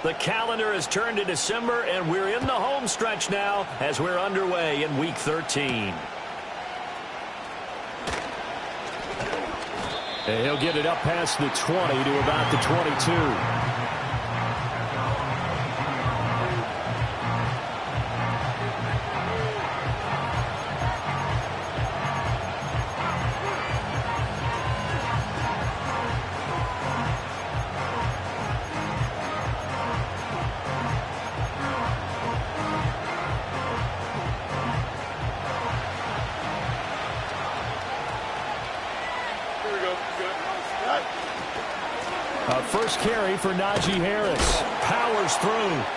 The calendar has turned to December, and we're in the home stretch now as we're underway in Week 13. And he'll get it up past the 20 to about the 22. First carry for Najee Harris. Powers through.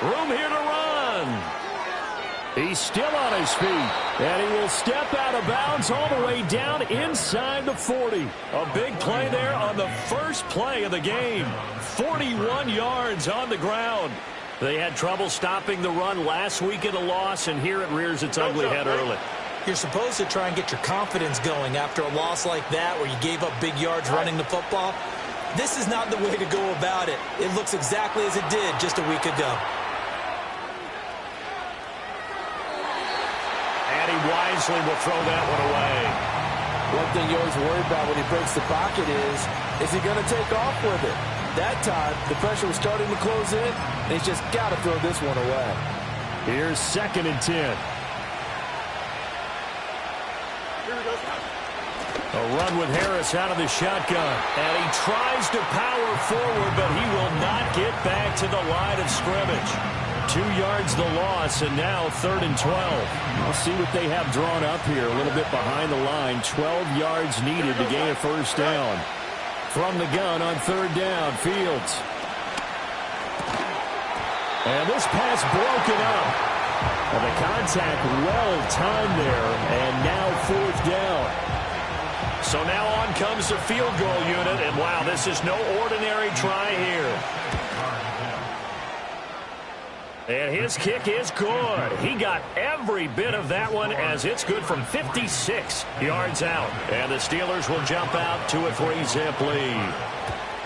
Room here to run. He's still on his feet. And he will step out of bounds all the way down inside the 40. A big play there on the first play of the game. 41 yards on the ground. They had trouble stopping the run last week in a loss, and here it rears its ugly head early. You're supposed to try and get your confidence going after a loss like that where you gave up big yards running the football. This is not the way to go about it. It looks exactly as it did just a week ago. And he wisely will throw that one away. One thing you always worry about when he breaks the pocket is he going to take off with it? That time, the pressure was starting to close in, and he's just got to throw this one away. Here's 2nd and 10. A run with Harris out of the shotgun. And he tries to power forward, but he will not get back to the line of scrimmage. 2 yards the loss, and now 3rd and 12. We'll see what they have drawn up here. A little bit behind the line. 12 yards needed to gain a first down. From the gun on 3rd down, Fields. And this pass broken up. And the contact well timed there, and now 4th down. So now on comes the field goal unit, and wow, this is no ordinary try here. And his kick is good. He got every bit of that one as it's good from 56 yards out. And the Steelers will jump out to a 3-zip lead.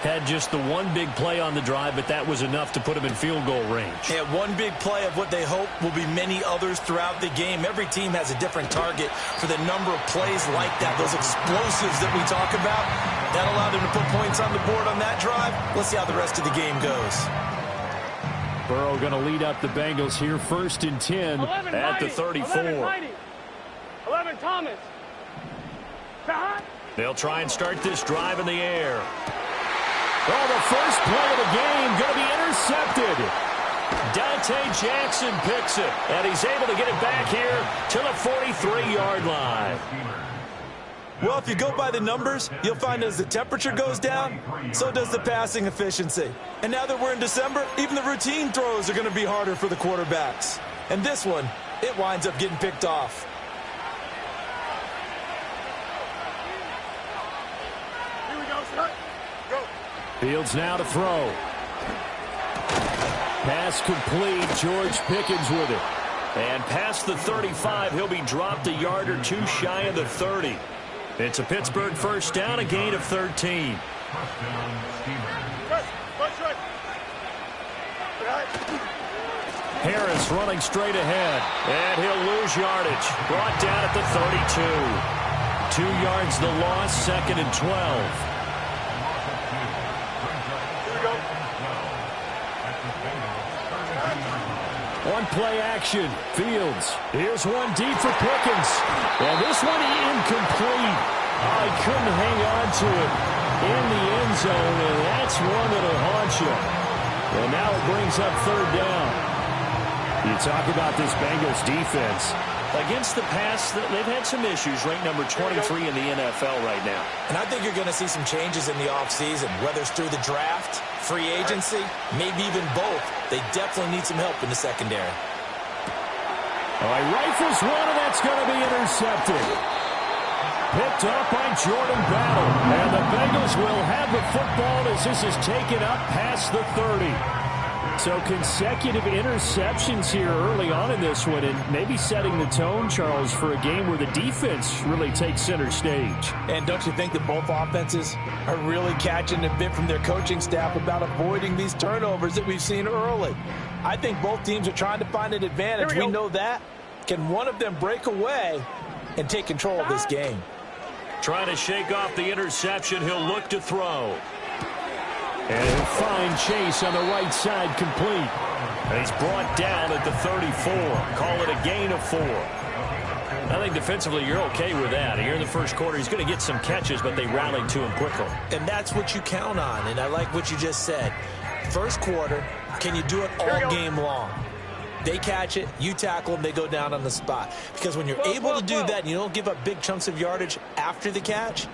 Had just the one big play on the drive, but that was enough to put him in field goal range. Yeah, one big play of what they hope will be many others throughout the game. Every team has a different target for the number of plays like that, those explosives that we talk about. That allowed them to put points on the board on that drive. Let's see how the rest of the game goes. Burrow going to lead up the Bengals here, 1st and 10 at the 34. 11 Thomas. They'll try and start this drive in the air. Oh, the first play of the game going to be intercepted. Dante Jackson picks it, and he's able to get it back here to the 43-yard line. Well, if you go by the numbers, you'll find as the temperature goes down, so does the passing efficiency. And now that we're in December, even the routine throws are going to be harder for the quarterbacks. And this one, it winds up getting picked off. Here we go, sir. Go. Fields now to throw. Pass complete. George Pickens with it. And past the 35, he'll be dropped a yard or two shy of the 30. It's a Pittsburgh first down, a gain of 13. Harris running straight ahead. And he'll lose yardage. Brought down at the 32. 2 yards the loss, 2nd and 12. On play action, Fields. Here's one deep for Pickens. And this one incomplete. Oh, he couldn't hang on to it in the end zone, and that's one that'll haunt you. And now it brings up 3rd down. You talk about this Bengals defense. Against the pass, they've had some issues. Ranked number 23 in the NFL right now. And I think you're going to see some changes in the offseason, whether it's through the draft, free agency, maybe even both. They definitely need some help in the secondary. All right, rifles one, and that's going to be intercepted. Picked up by Jordan Battle. And the Bengals will have the football as this is taken up past the 30. So consecutive interceptions here early on in this one, and maybe setting the tone, Charles, for a game where the defense really takes center stage. And don't you think that both offenses are really catching a bit from their coaching staff about avoiding these turnovers that we've seen early? I think both teams are trying to find an advantage. We know that. Can one of them break away and take control of this game? Trying to shake off the interception. He'll look to throw. And he'll find Chase on the right side complete. And he's brought down at the 34. Call it a gain of 4. I think defensively you're okay with that. Here in the first quarter, he's going to get some catches, but they rallied to him quickly. And that's what you count on, and I like what you just said. First quarter, can you do it all game long? They catch it, you tackle them, they go down on the spot. Because when you're able to do that and you don't give up big chunks of yardage after the catch,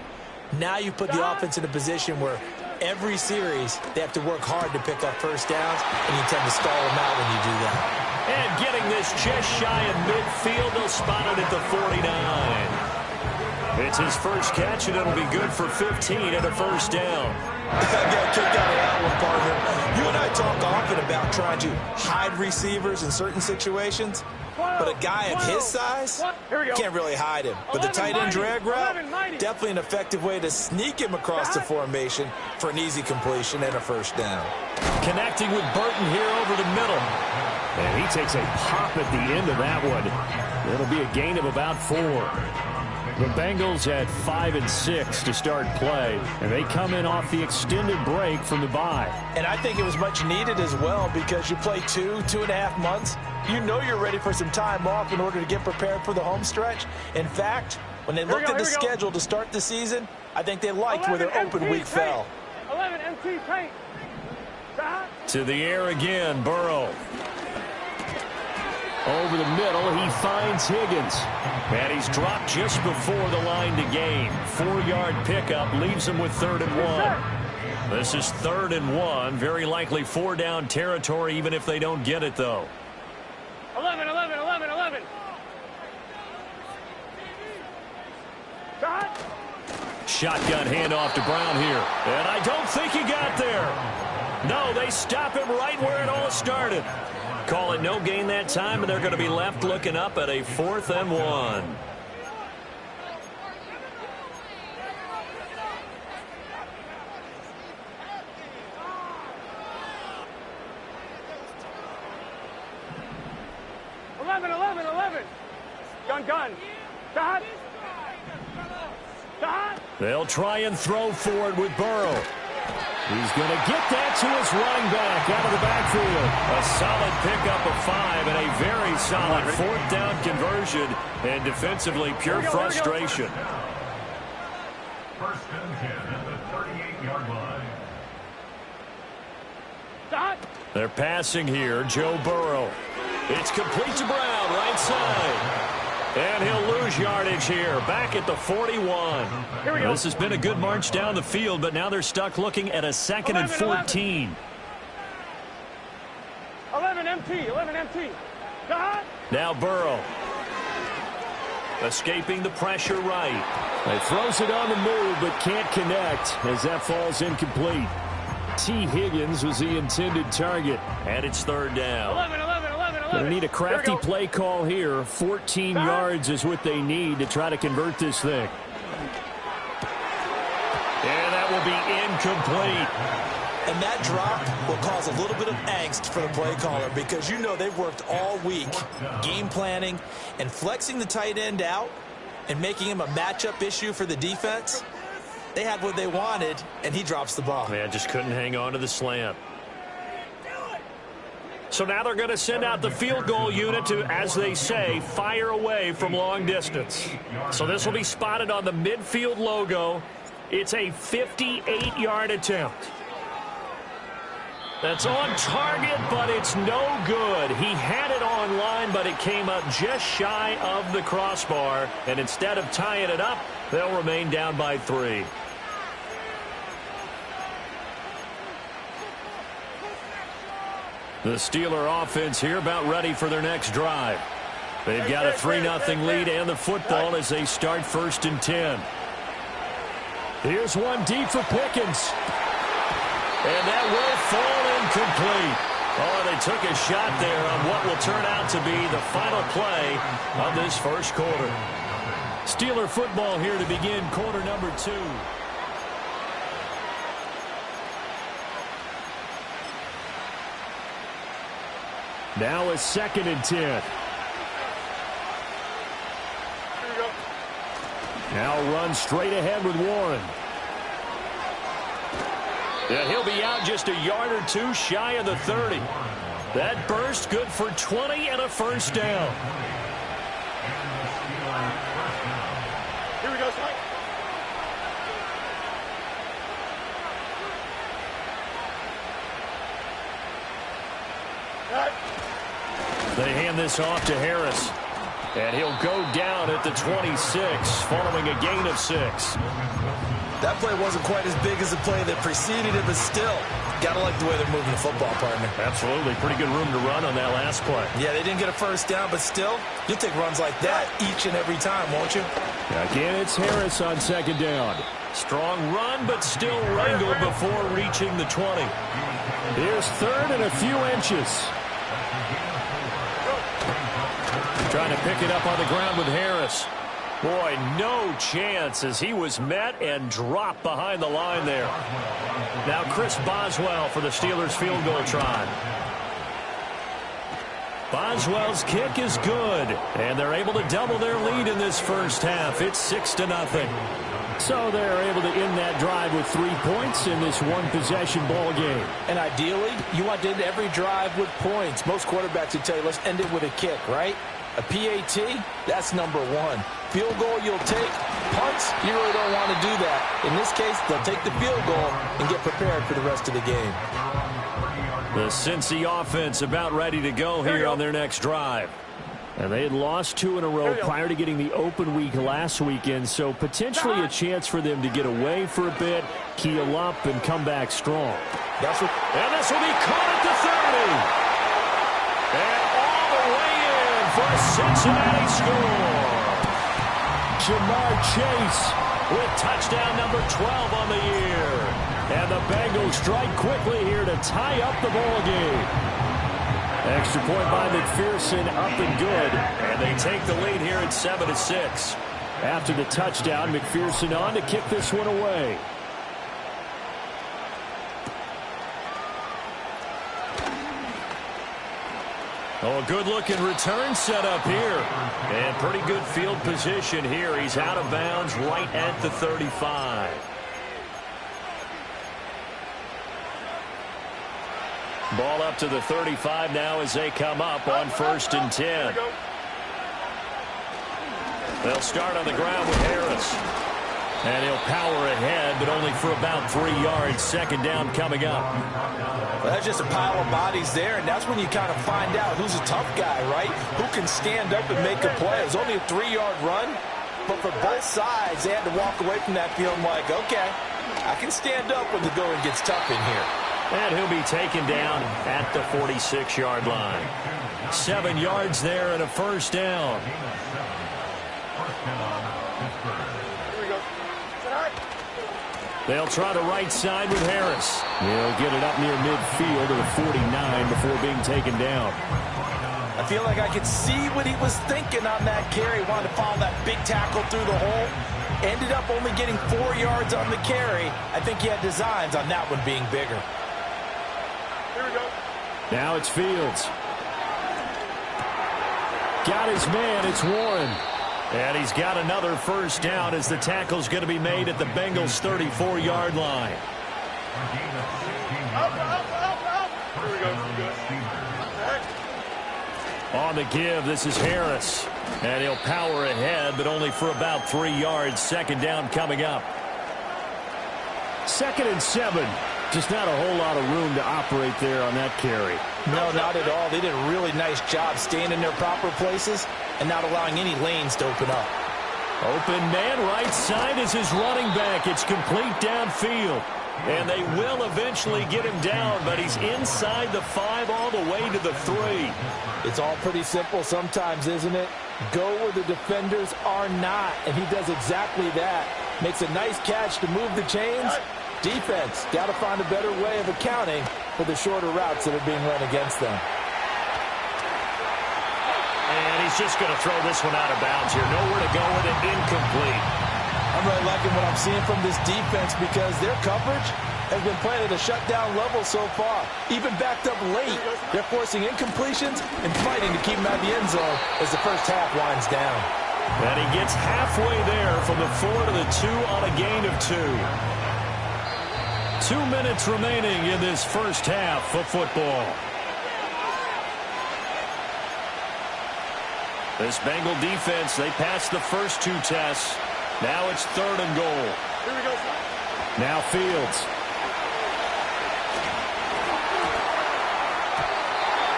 now you put the offense in a position where every series they have to work hard to pick up first downs, and you tend to stall them out when you do that. And getting this just shy of midfield, they'll spot it at the 49. It's his first catch, and it'll be good for 15 and a first down. I got a kick out of that one, partner. You and I talk often about trying to hide receivers in certain situations, but a guy of his size, you can't really hide him. But the tight end drag route, definitely an effective way to sneak him across the formation for an easy completion and a first down. Connecting with Burton here over the middle. And he takes a pop at the end of that one. It'll be a gain of about 4. The Bengals at 5 and 6 to start play, and they come in off the extended break from the bye. And I think it was much needed as well, because you play 2.5 months. You know you're ready for some time off in order to get prepared for the home stretch. In fact, when they looked at the schedule to start the season, I think they liked where their open week fell. 11 MT paint. To the air again, Burrow. Over the middle, he finds Higgins. And he's dropped just before the line to gain. 4-yard pickup leaves him with 3rd and 1. This is 3rd and 1. Very likely 4-down territory, even if they don't get it, though. 11. Shotgun handoff to Brown here. And I don't think he got there. No, they stop him right where it all started. Call it no gain that time, and they're going to be left looking up at a 4th and 1. Gun. Dot. They'll try and throw for it with Burrow. He's going to get that to his running back out of the backfield. A solid pickup of 5 and a very solid 4th down conversion. And defensively, pure frustration. First and 10 at the 38-yard line. Dot. They're passing here, Joe Burrow. It's complete to Brown, right side. And he'll lose yardage here, back at the 41. Here we go. This has been a good march down the field, but now they're stuck looking at a 2nd and 14. 11 MT. Dot. Now Burrow. Escaping the pressure right. He throws it on the move, but can't connect as that falls incomplete. T. Higgins was the intended target. And it's 3rd down. 11. Going to need a crafty play call here. 14 yards is what they need to try to convert this thing. And that will be incomplete. And that drop will cause a little bit of angst for the play caller, because you know they've worked all week game planning and flexing the tight end out and making him a matchup issue for the defense. They had what they wanted, and he drops the ball. Yeah, just couldn't hang on to the slant. So now they're going to send out the field goal unit to, as they say, fire away from long distance. So this will be spotted on the midfield logo. It's a 58-yard attempt. That's on target, but it's no good. He had it on line, but it came up just shy of the crossbar. And instead of tying it up, they'll remain down by 3. The Steeler offense here about ready for their next drive. They've got a 3-0 lead and the football as they start 1st and 10. Here's one deep for Pickens. And that will fall incomplete. Oh, they took a shot there on what will turn out to be the final play of this first quarter. Steeler football here to begin quarter number 2. Now a 2nd and 10. Now run straight ahead with Warren. Yeah, he'll be out just a yard or two shy of the 30. That burst good for 20 and a first down. Here we go, Mike. They hand this off to Harris. And he'll go down at the 26 following a gain of 6. That play wasn't quite as big as the play that preceded it, but still, got to like the way they're moving the football, partner. Absolutely. Pretty good room to run on that last play. Yeah, they didn't get a first down, but still, you'll take runs like that each and every time, won't you? Again, it's Harris on 2nd down. Strong run, but still wrangled before reaching the 20. Here's 3rd and a few inches. Trying to pick it up on the ground with Harris. Boy, no chance as he was met and dropped behind the line there. Now Chris Boswell for the Steelers field goal try. Boswell's kick is good, and they're able to double their lead in this first half. It's 6-0. So they're able to end that drive with 3 points in this one-possession ball game. And ideally, you want to end every drive with points. Most quarterbacks would tell you, let's end it with a kick, right? A PAT, that's number 1. Field goal you'll take. Punts, you really don't want to do that. In this case, they'll take the field goal and get prepared for the rest of the game. The Cincy offense about ready to go here on their next drive. And they had lost 2 in a row prior to getting the open week last weekend, so potentially a chance for them to get away for a bit, keel up, and come back strong. And this will be caught at the 30. And all the way in for a Cincinnati score. Jamar Chase With touchdown number 12 on the year. And the Bengals strike quickly here to tie up the ball game. Extra point by McPherson, up and good. And they take the lead here at 7-6. After the touchdown, McPherson on to kick this one away. Oh, a good-looking return set up here. And pretty good field position here. He's out of bounds right at the 35. Ball up to the 35 now as they come up on 1st and 10. They'll start on the ground with Harris. And he'll power ahead, but only for about 3 yards. 2nd down coming up. Well, that's just a pile of bodies there, and that's when you kind of find out who's a tough guy, right? Who can stand up and make a play. It was only a 3-yard run, but for both sides, they had to walk away from that feeling like, okay, I can stand up when the going gets tough in here. And he'll be taken down at the 46-yard line. 7 yards there and a 1st down. They'll try the right side with Harris. He'll get it up near midfield to the 49 before being taken down. I feel like I could see what he was thinking on that carry. Wanted to follow that big tackle through the hole. Ended up only getting 4 yards on the carry. I think he had designs on that one being bigger. Here we go. Now it's Fields. Got his man. It's Warren. And he's got another 1st down as the tackle's going to be made at the Bengals' 34-yard line. Here we go. On the give, this is Harris. And he'll power ahead, but only for about 3 yards. 2nd down coming up. 2nd and 7. Just not a whole lot of room to operate there on that carry. No, not at all. They did a really nice job staying in their proper places and not allowing any lanes to open up. Open man right side is his running back. It's complete downfield. And they will eventually get him down, but he's inside the 5 all the way to the 3. It's all pretty simple sometimes, isn't it? Go where the defenders are not, and he does exactly that. Makes a nice catch to move the chains. Defense, got to find a better way of accounting for the shorter routes that are being run against them. And he's just going to throw this one out of bounds here. Nowhere to go with it. Incomplete. I'm really liking what I'm seeing from this defense because their coverage has been playing at a shutdown level so far. Even backed up late, they're forcing incompletions and fighting to keep them out of the end zone as the first half winds down. And he gets halfway there from the 4 to the 2 on a gain of 2. 2 minutes remaining in this first half of football. This Bengal defense, they passed the first 2 tests. Now it's 3rd and goal. Here we go. Now Fields.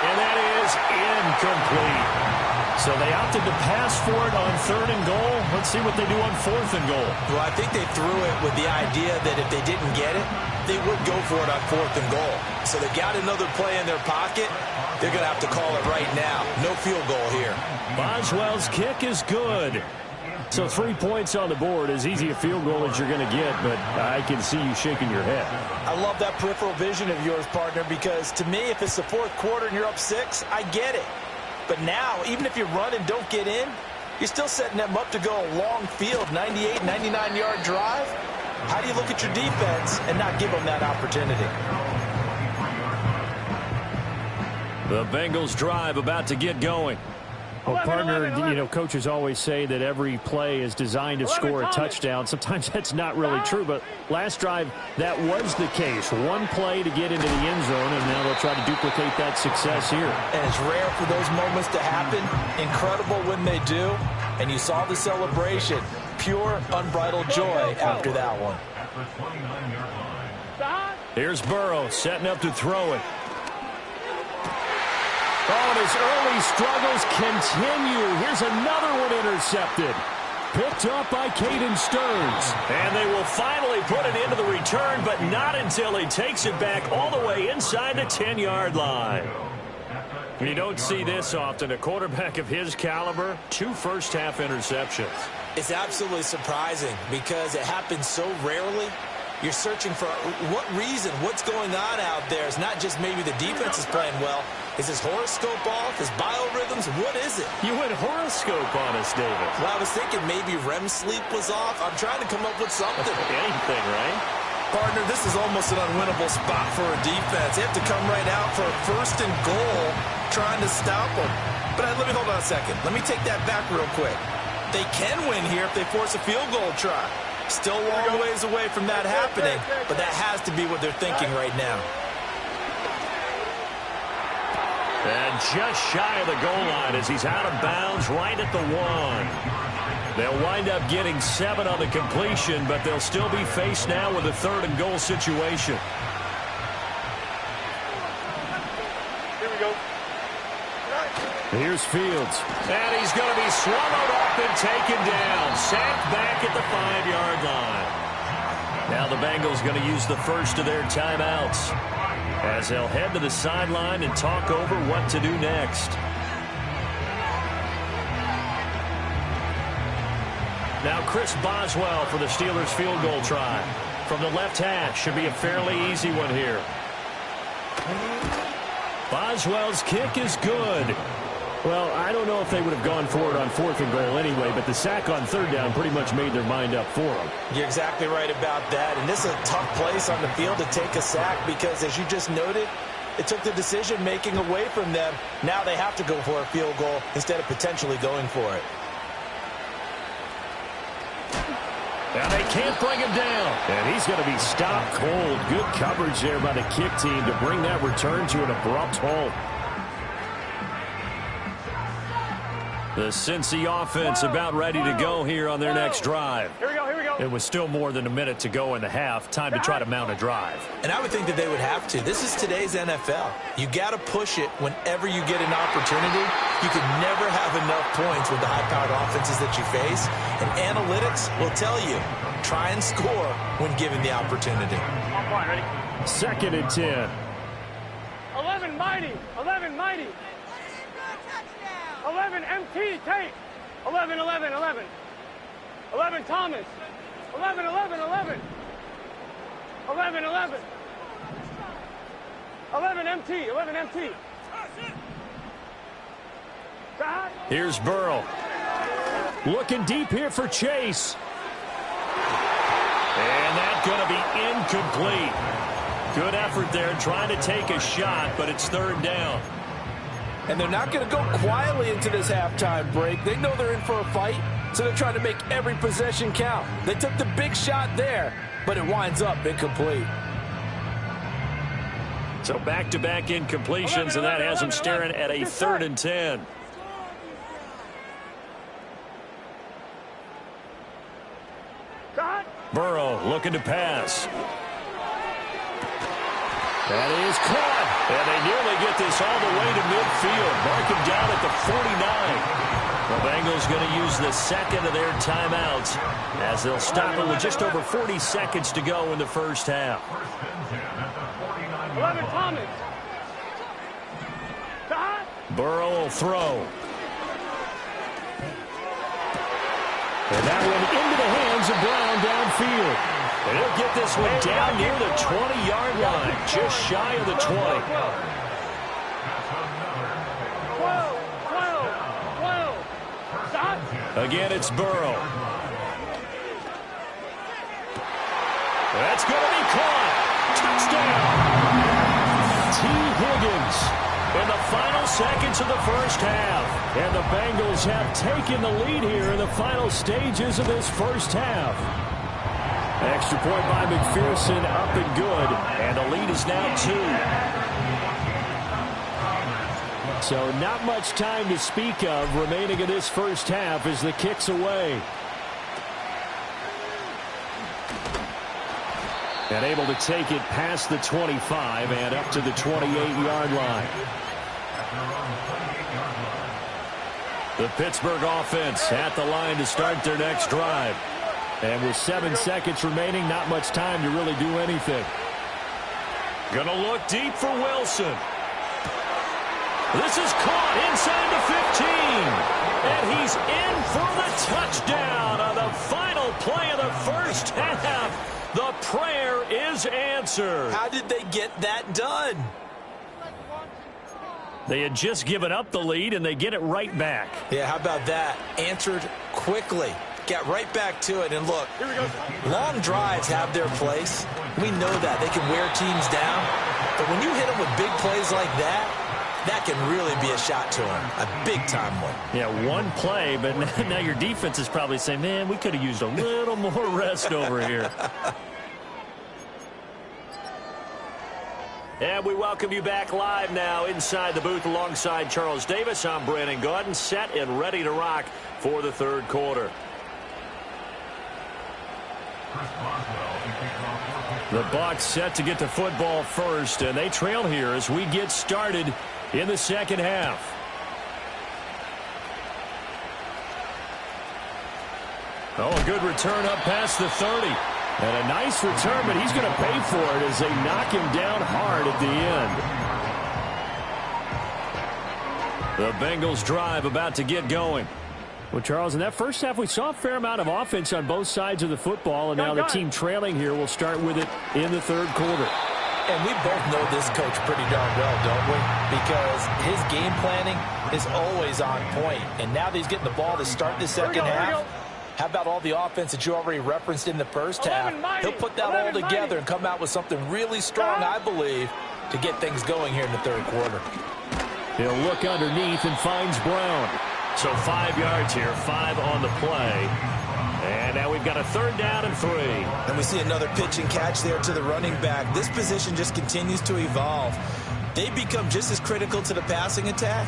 And that is incomplete. So they opted to pass for it on 3rd and goal. Let's see what they do on 4th and goal. Well, I think they threw it with the idea that if they didn't get it, they would go for it on 4th and goal. So they got another play in their pocket. They're going to have to call it right now. No field goal here. Boswell's kick is good. So 3 points on the board, as easy a field goal as you're going to get, but I can see you shaking your head. I love that peripheral vision of yours, partner, because to me, if it's the 4th quarter and you're up 6, I get it. But now, even if you run and don't get in, you're still setting them up to go a long field, 98, 99-yard drive. How do you look at your defense and not give them that opportunity? The Bengals drive about to get going. Well, partner, you know, coaches always say that every play is designed to score a touchdown. Sometimes that's not really true, but last drive, that was the case. One play to get into the end zone, and now they'll try to duplicate that success here. And it's rare for those moments to happen. Incredible when they do. And you saw the celebration. Pure, unbridled joy after that one. Here's Burrow setting up to throw it. Oh, and his early struggles continue. Here's another one intercepted. Picked up by Caden Stearns. And they will finally put it into the return, but not until he takes it back all the way inside the 10-yard line. You don't see this often. A quarterback of his caliber, 2 first-half interceptions. It's absolutely surprising because it happens so rarely. You're searching for what reason, what's going on out there. It's not just maybe the defense is playing well. Is his horoscope off? His biorhythms? What is it? You went horoscope on us, David. Well, I was thinking maybe REM sleep was off. I'm trying to come up with something. Anything, right? Partner, this is almost an unwinnable spot for a defense. They have to come right out for a 1st and goal trying to stop them. But let me hold on a second. Let me take that back real quick. They can win here if they force a field goal try. Still a long ways away from that happening, but that has to be what they're thinking right now. And just shy of the goal line as he's out of bounds right at the 1. They'll wind up getting 7 on the completion, but they'll still be faced now with a 3rd and goal situation. Here we go. Here's Fields. And he's going to be swallowed up and taken down. Sacked back at the 5-yard line. Now the Bengals going to use the first of their timeouts as they'll head to the sideline and talk over what to do next. Now Chris Boswell for the Steelers field goal try. From the left hash, should be a fairly easy one here. Boswell's kick is good. Well, I don't know if they would have gone for it on 4th and goal anyway, but the sack on 3rd down pretty much made their mind up for them. You're exactly right about that. And this is a tough place on the field to take a sack because, as you just noted, it took the decision-making away from them. Now they have to go for a field goal instead of potentially going for it. Now they can't bring him down. And he's going to be stopped cold. Good coverage there by the kick team to bring that return to an abrupt halt. The Cincy offense about ready to go here on their next drive. Here we go, here we go. It was still more than a minute to go in the half. Time to try to mount a drive. And I would think that they would have to. This is today's NFL. You got to push it whenever you get an opportunity. You can never have enough points with the high-powered offenses that you face. And analytics will tell you, try and score when given the opportunity. On point, ready? 2nd and 10. 11 mighty, 11 mighty. 11 MT, take. 11, 11, 11. 11 Thomas. 11, 11, 11. 11, 11. 11 MT, 11 MT. Here's Burrow. Looking deep here for Chase. And that's going to be incomplete. Good effort there trying to take a shot, but it's third down. And they're not going to go quietly into this halftime break. They know they're in for a fight, so they're trying to make every possession count. They took the big shot there, but it winds up incomplete. So back-to-back incompletions, and that has them staring at a 3rd and 10. Burrow looking to pass. That is caught. And they nearly get this all the way to midfield. Mark him down at the 49. The Bengals going to use the second of their timeouts as they'll stop it with just over 40 seconds to go in the first half. 11 Thomas. Burrow will throw. And that one into the hands of Brown downfield. And he'll get this one down near the 20-yard line, just shy of the 20. 12, 12. Stop. Again, it's Burrow. That's going to be caught. Touchdown. T. Higgins. In the final seconds of the first half. And the Bengals have taken the lead here in the final stages of this first half. Extra point by McPherson, up and good. And the lead is now 2. So not much time to speak of remaining in this first half as the kick's away. And able to take it past the 25 and up to the 28-yard line. The Pittsburgh offense at the line to start their next drive. And with 7 seconds remaining, not much time to really do anything. Gonna look deep for Wilson. This is caught inside the 15. And he's in for the touchdown on the final play of the first half. The prayer is answered. How did they get that done? They had just given up the lead, and they get it right back. Yeah, how about that? Answered quickly. Got right back to it. And look, long drives have their place. We know that. They can wear teams down. But when you hit them with big plays like that, that can really be a shot to them. A big-time one. Yeah, one play, but now your defense is probably saying, man, we could have used a little more rest over here. And we welcome you back live now inside the booth alongside Charles Davis. I'm Brandon Gaudin, set and ready to rock for the third quarter. The Bucs set to get the football first, and they trail here as we get started in the second half. Oh, a good return up past the 30. And a nice return, but he's going to pay for it as they knock him down hard at the end. The Bengals drive about to get going. Well, Charles, in that first half, we saw a fair amount of offense on both sides of the football, and now the team trailing here will start with it in the third quarter. And we both know this coach pretty darn well, don't we? Because his game planning is always on point. And now that he's getting the ball to start the second half, how about all the offense that you already referenced in the first half? He'll put that all together and come out with something really strong, I believe, to get things going here in the third quarter. He'll look underneath and finds Brown. So 5 yards here, 5 on the play. And now we've got a third down and 3. And we see another pitch and catch there to the running back. This position just continues to evolve. They become just as critical to the passing attack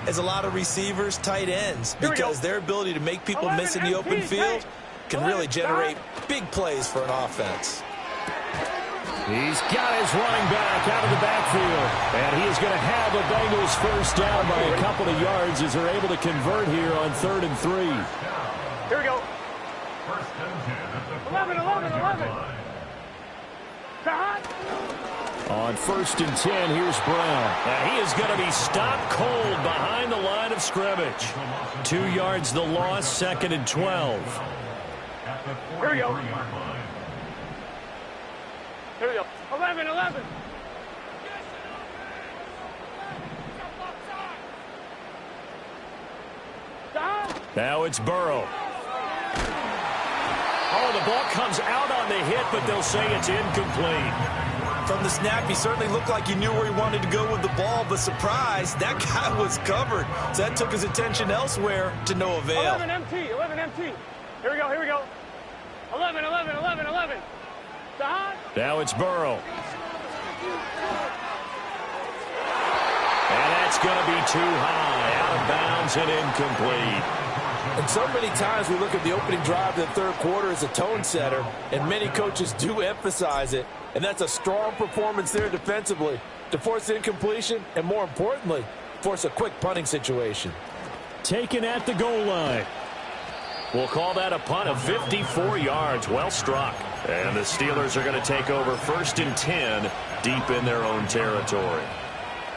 as a lot of receivers, tight ends, because their ability to make people miss in the open field can really generate big plays for an offense. He's got his running back out of the backfield. And he is going to have the Bengals first down by a couple of yards as they're able to convert here on 3rd and 3. Here we go. 11, 11, 11. On 1st and 10, here's Brown. And he is going to be stopped cold behind the line of scrimmage. 2 yards the loss, 2nd and 12. Here we go. Here we go. 11, 11. Now it's Burrow. Oh, the ball comes out on the hit, but they'll say it's incomplete. From the snap, he certainly looked like he knew where he wanted to go with the ball, but surprise, that guy was covered. So that took his attention elsewhere to no avail. 11 MT, 11 MT. Here we go, here we go. 11, 11, 11, 11. Now it's Burrow. And that's going to be too high, out of bounds and incomplete. And so many times we look at the opening drive of the third quarter as a tone setter, and many coaches do emphasize it. And that's a strong performance there defensively to force incompletion and, more importantly, force a quick punting situation. Taken at the goal line. We'll call that a punt of 54 yards. Well struck. And the Steelers are going to take over 1st and 10 deep in their own territory.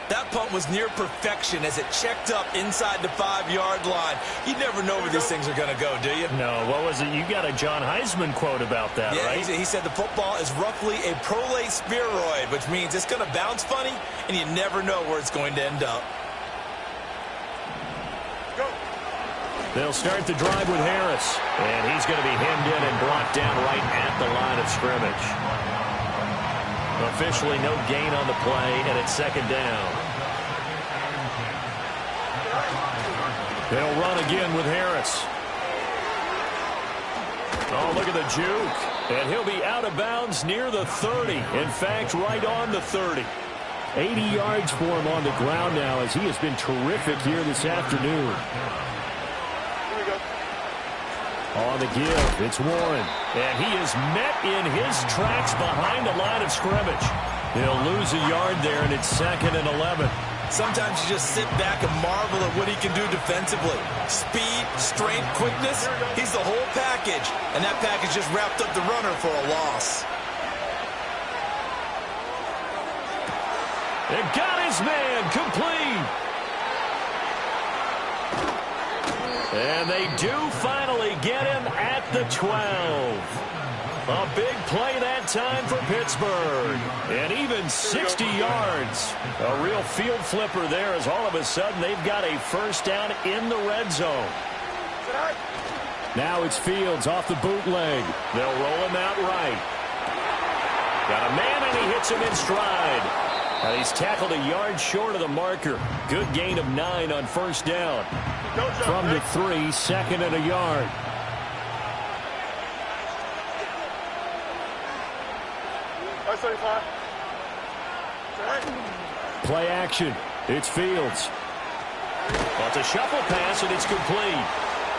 That punt was near perfection as it checked up inside the 5-yard line. You never know where these things are going to go, do you? No, what was it? You got a John Heisman quote about that, yeah, right? He said the football is roughly a prolate spheroid, which means it's going to bounce funny, and you never know where it's going to end up. They'll start the drive with Harris. And he's going to be hemmed in and brought down right at the line of scrimmage. Officially no gain on the play, and it's 2nd down. They'll run again with Harris. Oh, look at the juke. And he'll be out of bounds near the 30. In fact, right on the 30. 80 yards for him on the ground now as he has been terrific here this afternoon. On the give, it's Warren. And he is met in his tracks behind the line of scrimmage. He'll lose a yard there, and it's 2nd and 11. Sometimes you just sit back and marvel at what he can do defensively. Speed, strength, quickness, he's the whole package. And that package just wrapped up the runner for a loss. It got his man complete. And they do finally get him at the 12. A big play that time for Pittsburgh. And even 60 yards. A real field flipper there as all of a sudden they've got a 1st down in the red zone. Now it's Fields off the bootleg. They'll roll him out right. Got a man and he hits him in stride. And he's tackled a yard short of the marker. Good gain of 9 on 1st down. From the 3, 2nd and a yard. Play action. It's Fields. Well, it's a shuffle pass, and it's complete.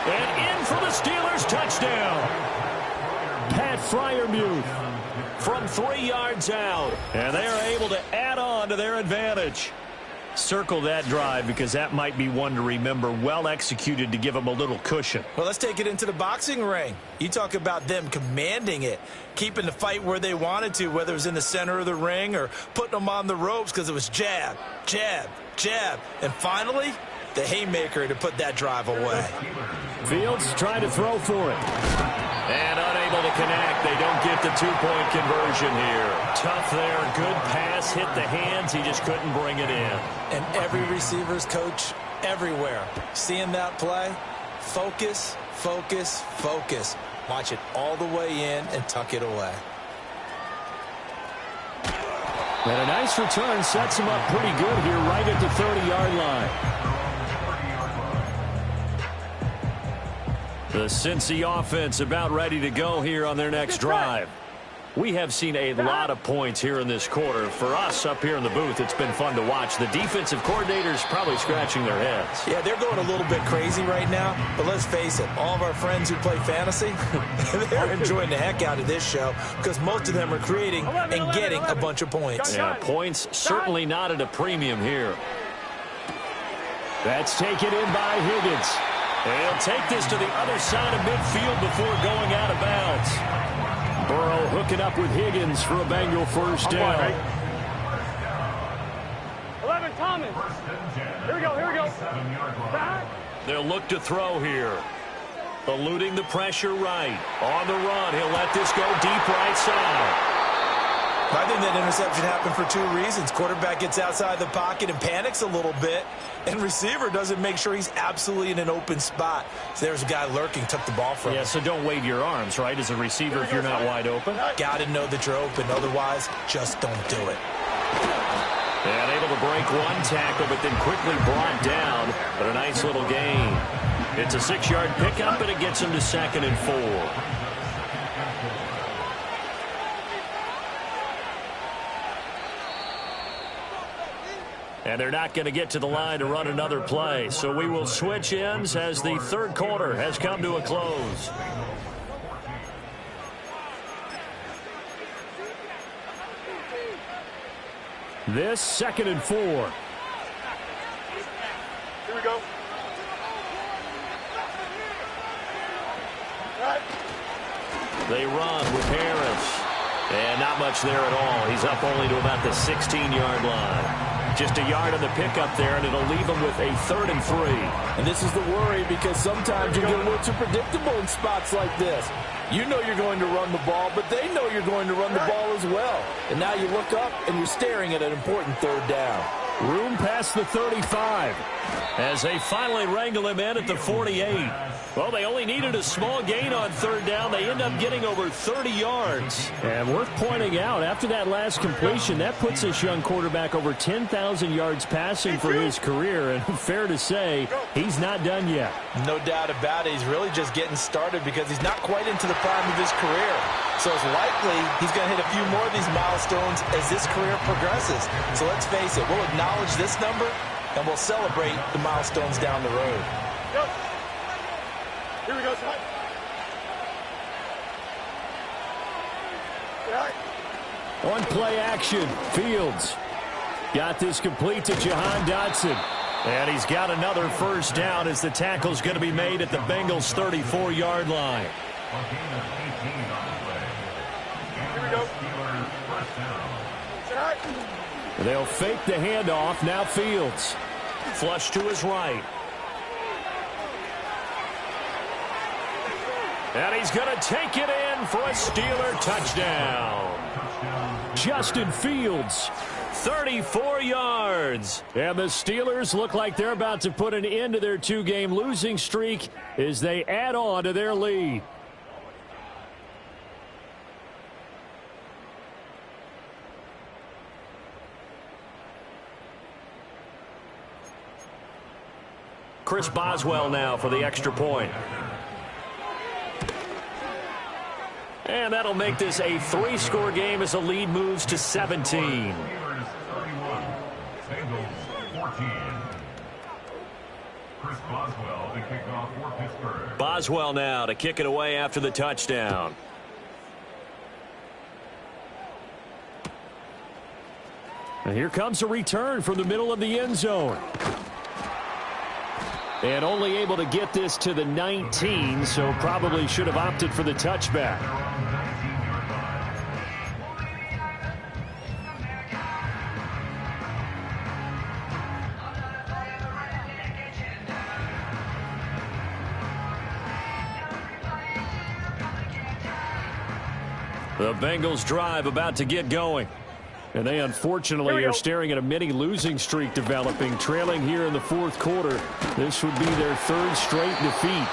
And in for the Steelers, touchdown. Pat Freiermuth from 3 yards out. And they are able to add on to their advantage. Circle that drive because that might be one to remember. Well executed to give them a little cushion. Well, let's take it into the boxing ring. You talk about them commanding it, keeping the fight where they wanted to, whether it was in the center of the ring or putting them on the ropes because it was jab, jab, jab. And finally, the haymaker to put that drive away. Fields trying to throw for it. And unable to connect. They don't get the 2-point conversion here. Tough there. Good pass. Hit the hands. He just couldn't bring it in. And every receiver's coach everywhere. Seeing that play, focus, focus, focus. Watch it all the way in and tuck it away. And a nice return sets him up pretty good here right at the 30-yard line. The Cincy offense about ready to go here on their next drive. We have seen a lot of points here in this quarter. For us up here in the booth, it's been fun to watch. The defensive coordinators probably scratching their heads. Yeah, they're going a little bit crazy right now. But let's face it, all of our friends who play fantasy, they're enjoying the heck out of this show because most of them are creating and getting a bunch of points. Yeah, points certainly not at a premium here. That's taken in by Higgins. They'll take this to the other side of midfield before going out of bounds. Burrow hooking up with Higgins for a Bengal 1st down. 11, Thomas. Here we go, here we go. Back. They'll look to throw here. Eluding the pressure right. On the run, he'll let this go deep right side. I think that interception happened for two reasons. Quarterback gets outside the pocket and panics a little bit, and receiver doesn't make sure he's absolutely in an open spot. So there's a guy lurking, took the ball from him. Yeah, so don't wave your arms, right, as a receiver if you're not wide open. Got to know that you're open. Otherwise, just don't do it. And able to break one tackle, but then quickly brought down. But a nice little gain. It's a 6-yard pickup, and it gets him to 2nd and 4. And they're not going to get to the line to run another play. So we will switch ends as the third quarter has come to a close. This 2nd and 4. Here we go. They run with Harris. And not much there at all. He's up only to about the 16-yard line. Just a yard on the pickup there, and it'll leave him with a 3rd and 3. And this is the worry, because sometimes you get a little too predictable in spots like this. You know you're going to run the ball, but they know you're going to run the ball as well. And now you look up, and you're staring at an important 3rd down. Room past the 35. As they finally wrangle him in at the 48. Well, they only needed a small gain on 3rd down. They end up getting over 30 yards. And worth pointing out, after that last completion, that puts this young quarterback over 10,000 yards passing for his career. And fair to say, he's not done yet. No doubt about it. He's really just getting started because he's not quite into the prime of his career. So it's likely he's going to hit a few more of these milestones as this career progresses. So let's face it, we'll acknowledge this number, and we'll celebrate the milestones down the road. Go. Here we go, son. On play action, Fields got this complete to Jahan Dotson. And he's got another 1st down as the tackle's going to be made at the Bengals' 34-yard line. Here we go. They'll fake the handoff. Now Fields. Flush to his right. And he's going to take it in for a Steeler touchdown. Justin Fields. 34 yards. And the Steelers look like they're about to put an end to their 2-game losing streak as they add on to their lead. Chris Boswell now for the extra point. And that'll make this a 3-score game as the lead moves to 17. Boswell now to kick it away after the touchdown. And here comes a return from the middle of the end zone. And only able to get this to the 19, so probably should have opted for the touchback. The Bengals drive about to get going. And they unfortunately are staring at a mini losing streak developing, trailing here in the 4th quarter. This would be their 3rd straight defeat.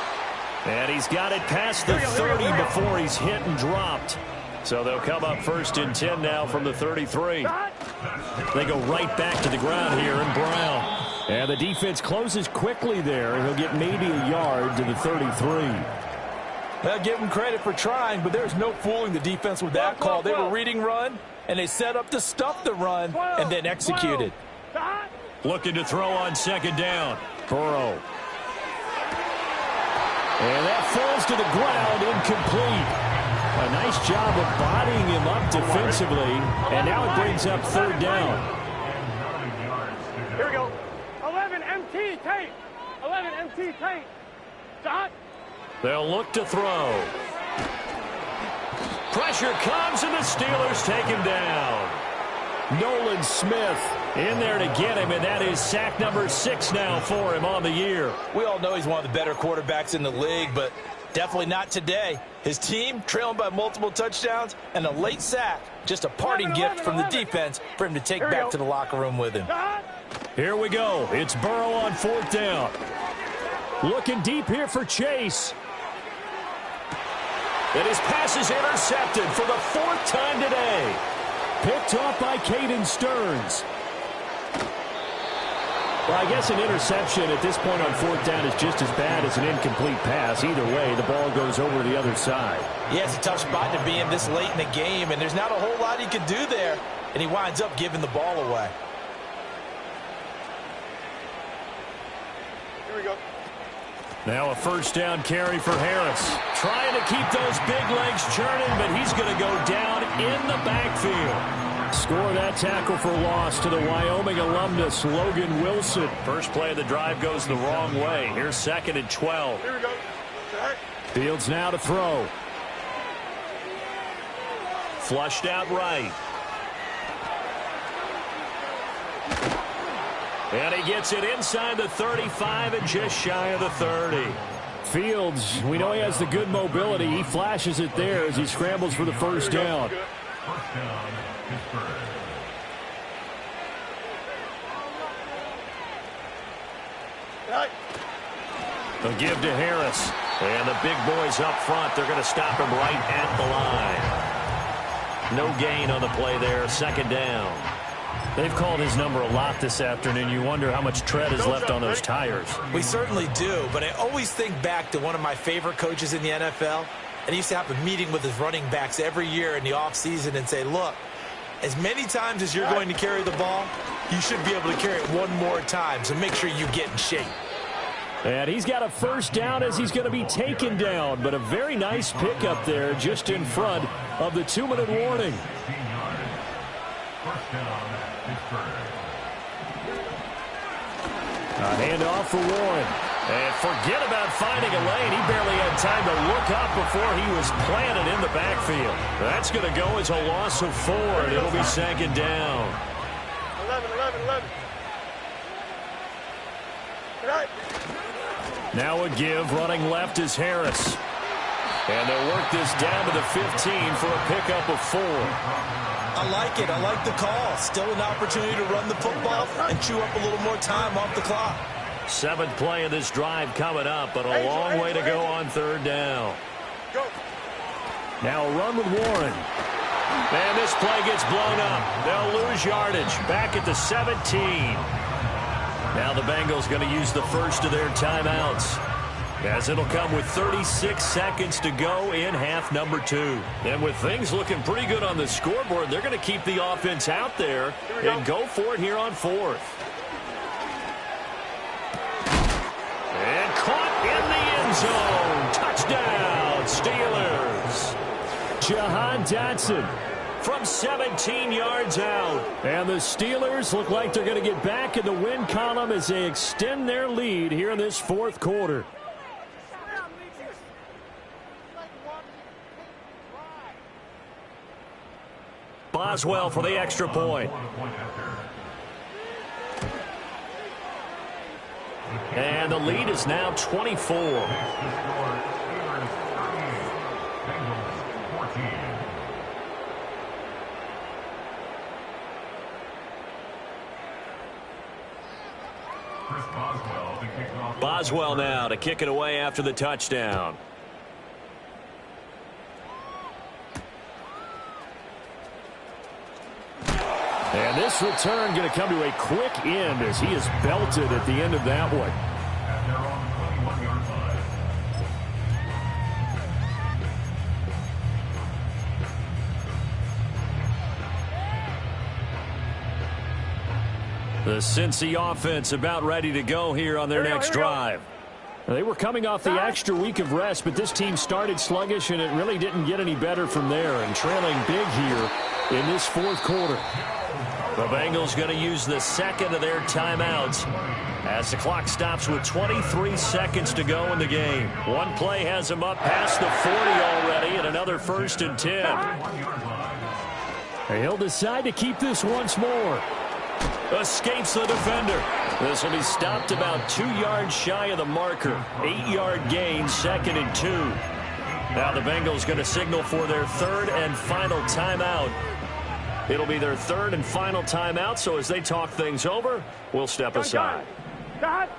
And he's got it past the 30 before he's hit and dropped. So they'll come up 1st and 10 now from the 33. They go right back to the ground here, and Brown. And the defense closes quickly there, and he'll get maybe a yard to the 33. Well, give him credit for trying, but there's no fooling the defense with that call. They were reading run, and they set up to stuff the run and then executed. Looking to throw on 2nd down. Burrow. And that falls to the ground, incomplete. A nice job of bodying him up defensively, and now it brings up 3rd down. Here we go. 11 MT tape. 11 MT tape. Dot. They'll look to throw. Pressure comes, and the Steelers take him down. Nolan Smith in there to get him, and that is sack number 6 now for him on the year. We all know he's one of the better quarterbacks in the league, but Definitely not today. His team trailing by multiple touchdowns and a late sack. Just a parting gift from the defense for him to take back to the locker room with him. Here we go. It's Burrow on 4th down. Looking deep here for Chase. And his pass is intercepted for the 4th time today. Picked off by Caden Stearns. Well, I guess an interception at this point on 4th down is just as bad as an incomplete pass. Either way, the ball goes over to the other side. Yeah, it's a tough spot to be in this late in the game, and there's not a whole lot he could do there, and he winds up giving the ball away. Here we go. Now a 1st down carry for Harris. Trying to keep those big legs churning, but he's going to go down in the backfield. Score that tackle for loss to the Wyoming alumnus, Logan Wilson. First play of the drive goes the wrong way. Here's 2nd and 12. Here we go. All right. Fields now to throw. Flushed out right. And he gets it inside the 35 and just shy of the 30. Fields, we know he has the good mobility. He flashes it there as he scrambles for the 1st down. First down, Pittsburgh. All right. They'll give to Harris. And the big boys up front, they're going to stop him right at the line. No gain on the play there, 2nd down. They've called his number a lot this afternoon. You wonder how much tread is left on those tires. We certainly do, but I always think back to one of my favorite coaches in the NFL, and he used to have a meeting with his running backs every year in the offseason and say, look, as many times as you're going to carry the ball, you should be able to carry it one more time, so make sure you get in shape. And he's got a 1st down as he's going to be taken down, but a very nice pickup there just in front of the 2-minute warning. First down, Pittsburgh. A handoff for Warren. And forget about finding a lane. He barely had time to look up before he was planted in the backfield. That's going to go as a loss of 4, and it'll be 2nd down. 11, 11, 11. All right. Now a give. Running left is Harris. And they'll work this down to the 15 for a pickup of 4. I like it. I like the call. Still an opportunity to run the football and chew up a little more time off the clock. 7th play of this drive coming up, but a long way to go on 3rd down. Go. Now a run with Warren. And this play gets blown up. They'll lose yardage. Back at the 17. Now the Bengals going to use the first of their timeouts, as it'll come with 36 seconds to go in half number 2. And with things looking pretty good on the scoreboard, they're going to keep the offense out there and go for it here on 4th. And caught in the end zone. Touchdown, Steelers. Jahan Dotson from 17 yards out. And the Steelers look like they're going to get back in the win column as they extend their lead here in this 4th quarter. Boswell for the extra point. And the lead is now 24. Boswell now to kick it away after the touchdown. And this return going to come to a quick end as he is belted at the end of that one. The Cincy offense about ready to go here on their next drive. They were coming off the extra week of rest, but this team started sluggish, and it really didn't get any better from there, and trailing big here in this 4th quarter. The Bengals going to use the 2nd of their timeouts as the clock stops with 23 seconds to go in the game. One play has them up past the 40 already, and another 1st and 10. He'll decide to keep this once more. Escapes the defender. This will be stopped about 2 yards shy of the marker. 8-yard gain, 2nd and 2. Now the Bengals going to signal for their 3rd and final timeout. It'll be their 3rd and final timeout, so as they talk things over, we'll step aside. Stop.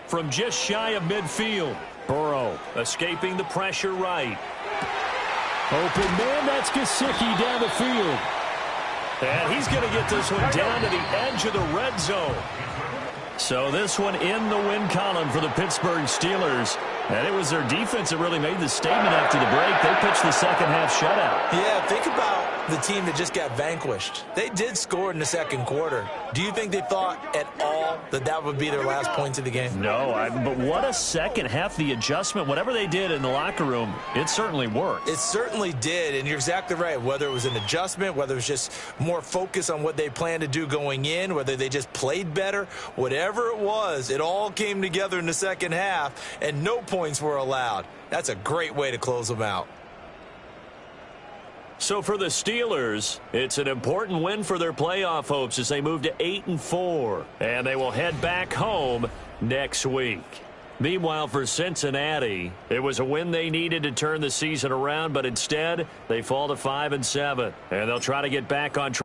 From just shy of midfield, Burrow escaping the pressure right. Open man, that's Gesicki down the field. And he's going to get this one down to the edge of the red zone. So this one in the win column for the Pittsburgh Steelers. And it was their defense that really made the statement after the break. They pitched the second half shutout. Yeah, think about the team that just got vanquished. They did score in the second quarter. Do you think they thought at all that that would be their last points of the game? No, but what a second half. The adjustment, whatever they did in the locker room, it certainly worked. It certainly did, and you're exactly right. Whether it was an adjustment, whether it was just more focus on what they planned to do going in, whether they just played better, whatever it was, it all came together in the second half, and no points were allowed. That's a great way to close them out. So for the Steelers, it's an important win for their playoff hopes as they move to 8-4. And they will head back home next week. Meanwhile, for Cincinnati, it was a win they needed to turn the season around, but instead, they fall to 5-7. And they'll try to get back on track.